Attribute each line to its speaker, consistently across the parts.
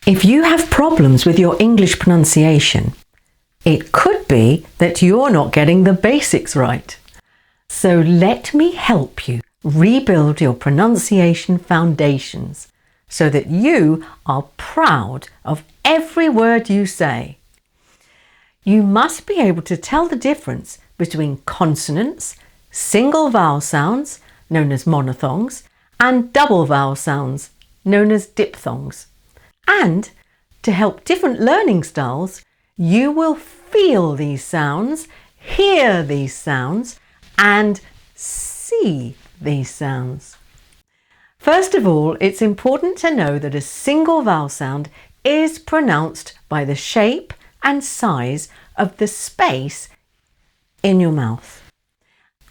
Speaker 1: If you have problems with your English pronunciation, it could be that you're not getting the basics right. So let me help you rebuild your pronunciation foundations so that you are proud of every word you say. You must be able to tell the difference between consonants, single vowel sounds, known as monophthongs, and double vowel sounds, known as diphthongs. And to help different learning styles, you will feel these sounds, hear these sounds, and see these sounds. First of all, it's important to know that a single vowel sound is pronounced by the shape and size of the space in your mouth.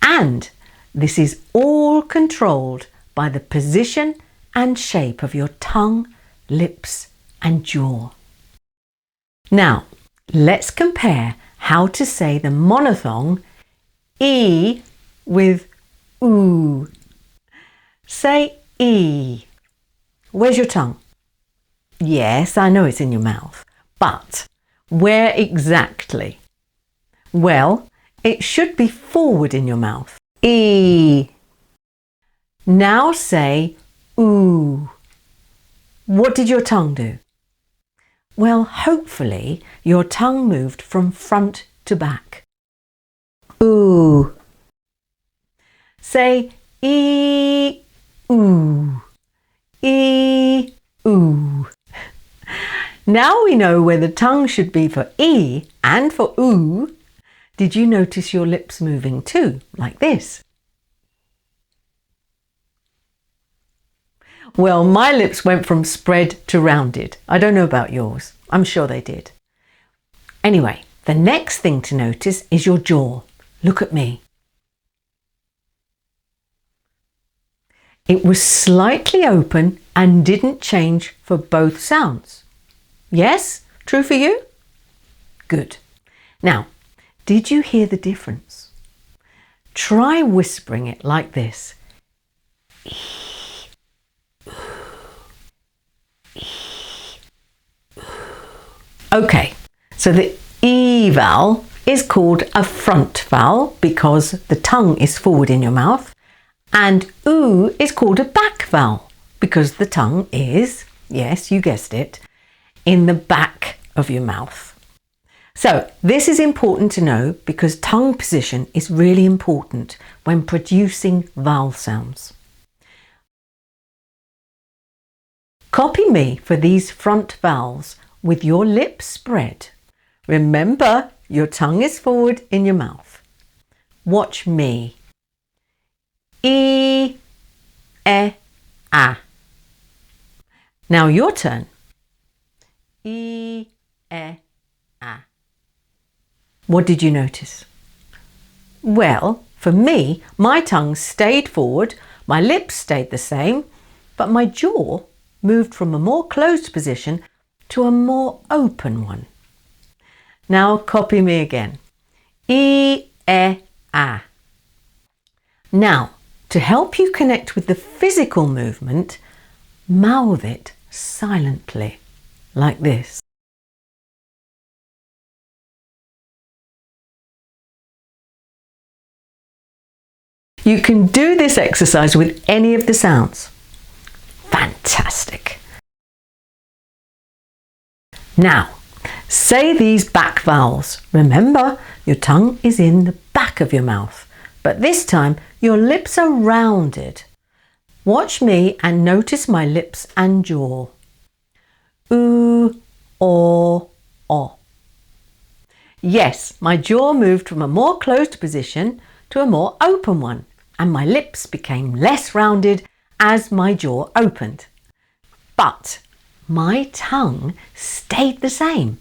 Speaker 1: And this is all controlled by the position and shape of your tongue, lips, and jaw. Now, let's compare how to say the monophthong E with oo. Say E. Where's your tongue? Yes, I know it's in your mouth, but where exactly? Well, it should be forward in your mouth. E. Now say oo. What did your tongue do? Well, hopefully your tongue moved from front to back. Ooh. Say ee, oo. E, oo. Now we know where the tongue should be for E and for oo. Did you notice your lips moving too, like this? Well, my lips went from spread to rounded. I don't know about yours. I'm sure they did. Anyway, the next thing to notice is your jaw. Look at me. It was slightly open and didn't change for both sounds. Yes? True for you? Good. Now, did you hear the difference? Try whispering it like this. Okay, so the E vowel is called a front vowel because the tongue is forward in your mouth, and oo is called a back vowel because the tongue is, yes, you guessed it, in the back of your mouth. So this is important to know because tongue position is really important when producing vowel sounds. Copy me for these front vowels with your lips spread. Remember, your tongue is forward in your mouth. Watch me. E, a. Now your turn. E, a. What did you notice? Well, for me, my tongue stayed forward, my lips stayed the same, but my jaw moved from a more closed position to a more open one. Now copy me again. E, a. Now, to help you connect with the physical movement, mouth it silently, like this. You can do this exercise with any of the sounds. Fantastic. Now, say these back vowels. Remember, your tongue is in the back of your mouth, but this time your lips are rounded. Watch me and notice my lips and jaw. Oo, o. Yes, my jaw moved from a more closed position to a more open one, and my lips became less rounded as my jaw opened. But my tongue stayed the same.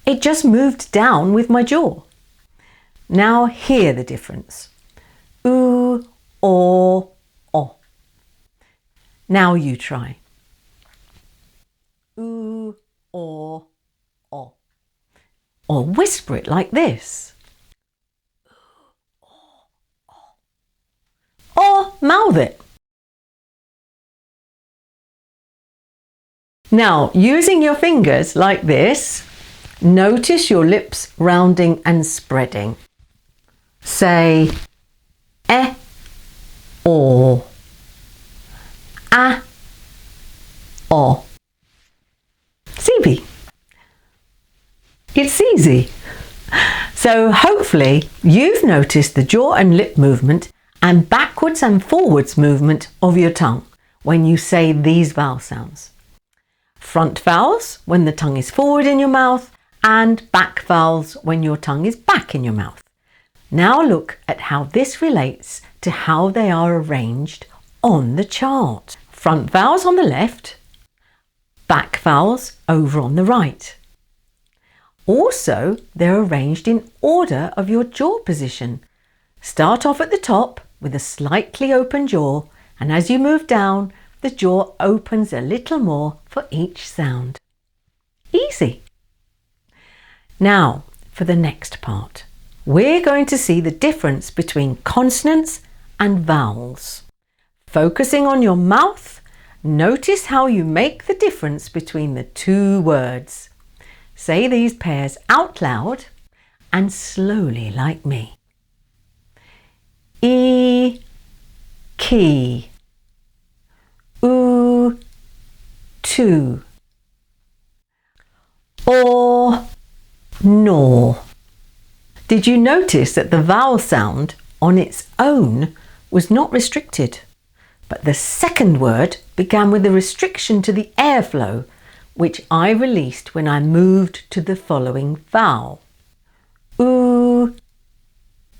Speaker 1: It just moved down with my jaw. Now hear the difference. Oo, o. Now you try. Oo, o. Or whisper it like this. Or mouth it. Now, using your fingers like this, notice your lips rounding and spreading. Say or, o. CB. It's easy. So hopefully you've noticed the jaw and lip movement and backwards and forwards movement of your tongue when you say these vowel sounds. Front vowels when the tongue is forward in your mouth, and back vowels when your tongue is back in your mouth. Now look at how this relates to how they are arranged on the chart. Front vowels on the left, back vowels over on the right. Also, they're arranged in order of your jaw position. Start off at the top with a slightly open jaw, and as you move down, the jaw opens a little more for each sound. Easy. Now, for the next part, we're going to see the difference between consonants and vowels. Focusing on your mouth, notice how you make the difference between the two words. Say these pairs out loud and slowly like me. E, key. Oo, two. Or, nor. Did you notice that the vowel sound on its own was not restricted, but the second word began with a restriction to the airflow, which I released when I moved to the following vowel. Oo,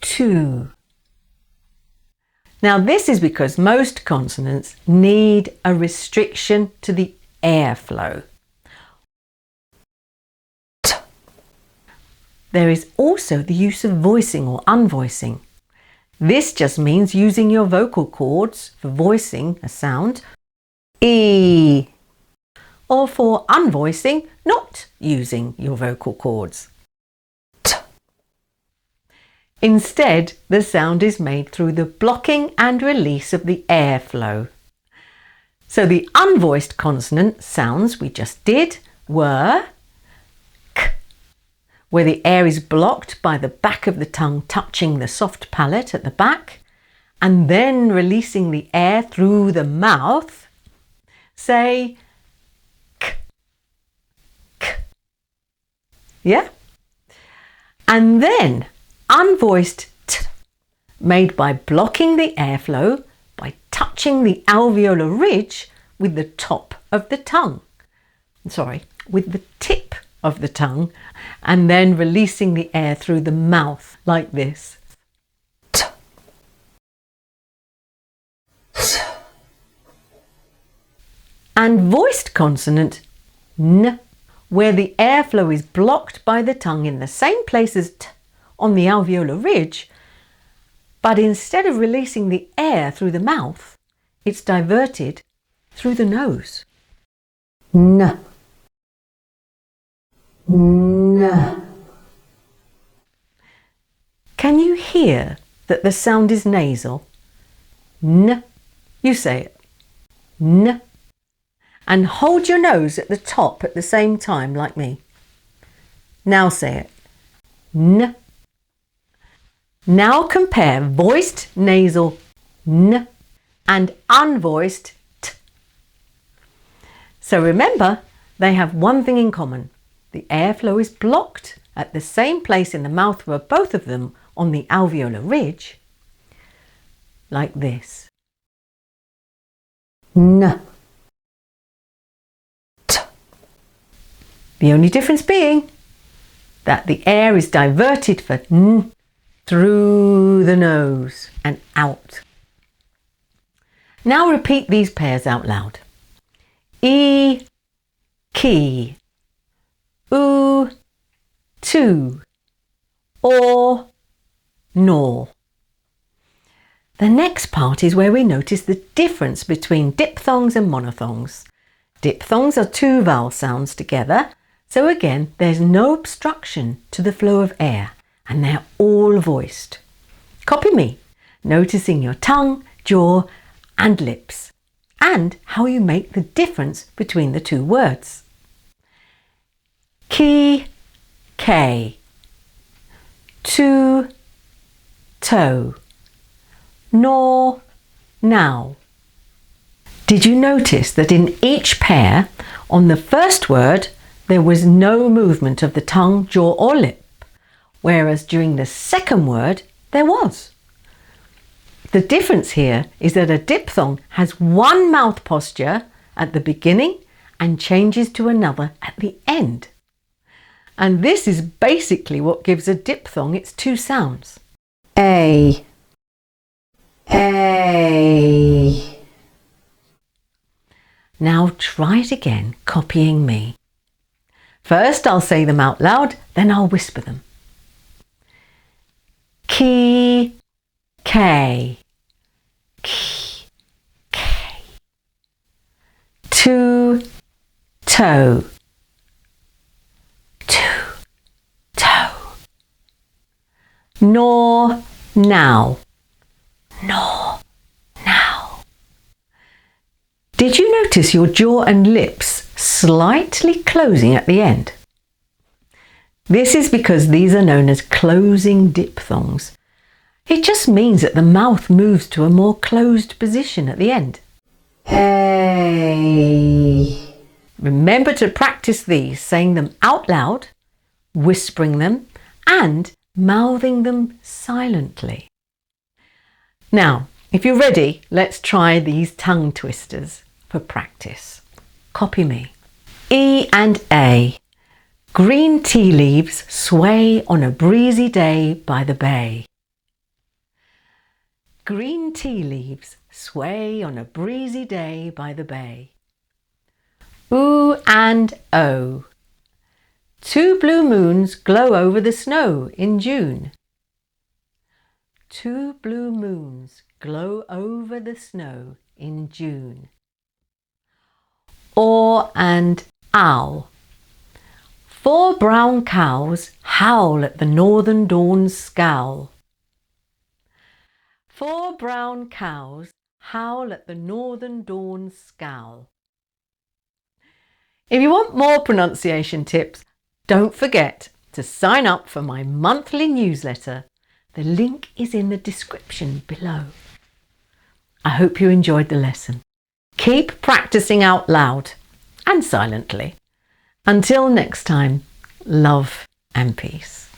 Speaker 1: two. Now this is because most consonants need a restriction to the airflow. T. There is also the use of voicing or unvoicing. This just means using your vocal cords for voicing a sound, E, or for unvoicing, not using your vocal cords. T. Instead, the sound is made through the blocking and release of the airflow. So the unvoiced consonant sounds we just did were k, where the air is blocked by the back of the tongue touching the soft palate at the back, and then releasing the air through the mouth. Say k, k. Yeah? And then unvoiced t, made by blocking the airflow by touching the alveolar ridge with the top of the tongue. Sorry, with the tip of the tongue, and then releasing the air through the mouth like this. T. And voiced consonant n, where the airflow is blocked by the tongue in the same place as t on the alveolar ridge, but instead of releasing the air through the mouth, it's diverted through the nose. N. N. Can you hear that the sound is nasal? N. You say it. N. And hold your nose at the top at the same time like me. Now say it. N. Now compare voiced nasal n and unvoiced t. So remember, they have one thing in common. The airflow is blocked at the same place in the mouth for both of them on the alveolar ridge, like this. N. T. The only difference being that the air is diverted for n through the nose and out. Now repeat these pairs out loud. E, key. Oo, two. Or, nor. The next part is where we notice the difference between diphthongs and monophthongs. Diphthongs are two vowel sounds together, so again there's no obstruction to the flow of air, and they're all voiced. Copy me, noticing your tongue, jaw and lips. and how you make the difference between the two words. Key, K. To, toe. Nor, now. Did you notice that in each pair, on the first word, there was no movement of the tongue, jaw or lip, whereas during the second word, there was? The difference here is that a diphthong has one mouth posture at the beginning and changes to another at the end. And this is basically what gives a diphthong its two sounds. A. Now try it again, copying me. First I'll say them out loud, then I'll whisper them. Key, K. Key, K. To, toe. To, toe. Nor, now. Nor, now. Did you notice your jaw and lips slightly closing at the end? This is because these are known as closing diphthongs. It just means that the mouth moves to a more closed position at the end. A. Remember to practice these, saying them out loud, whispering them, and mouthing them silently. Now, if you're ready, let's try these tongue twisters for practice. Copy me. E and A. Green tea leaves sway on a breezy day by the bay. Green tea leaves sway on a breezy day by the bay. Oo and O. Two blue moons glow over the snow in June. Two blue moons glow over the snow in June. Or and ow. Four brown cows howl at the northern dawn's scowl. Four brown cows howl at the northern dawn's scowl. If you want more pronunciation tips, don't forget to sign up for my monthly newsletter. The link is in the description below. I hope you enjoyed the lesson. Keep practicing out loud and silently. Until next time, love and peace.